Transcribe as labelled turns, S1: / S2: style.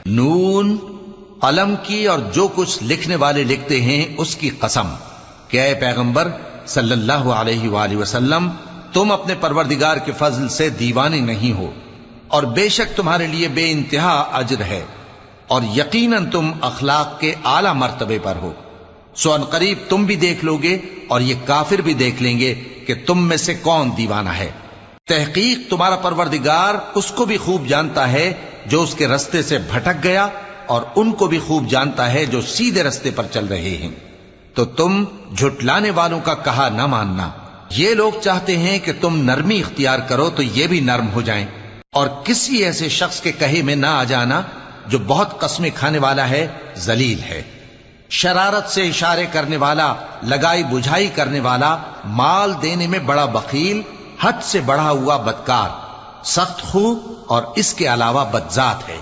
S1: नून, कलम की और जो कुछ लिखने वाले लिखते हैं उसकी कसम कि ऐ पैगंबर सल्लल्लाहु अलैहि वसल्लम, तुम अपने परवरदिगार के फजल से दीवाने नहीं हो, और बेशक तुम्हारे लिए बेइंतहा अजर है, और यकीनन तुम अखलाक के आला मर्तबे पर हो। सो अनकरीब तुम भी देख लोगे और ये काफिर भी देख लेंगे कि तुम में से कौन दीवाना है। तहकीक तुम्हारा परवरदिगार उसको भी खूब जानता है जो उसके रास्ते से भटक गया, और उनको भी खूब जानता है जो सीधे रास्ते पर चल रहे हैं। तो तुम झुटलाने वालों का कहा न मानना। ये लोग चाहते हैं कि तुम नरमी इख्तियार करो तो ये भी नर्म हो जाएं, और किसी ऐसे शख्स के कहे में ना आ जाना जो बहुत कस्में खाने वाला है, जलील है, शरारत से इशारे करने वाला, लगाई बुझाई करने वाला, माल देने में बड़ा बखील, हद से बढ़ा हुआ बदकार, सख्त खू और इसके अलावा बदजात है।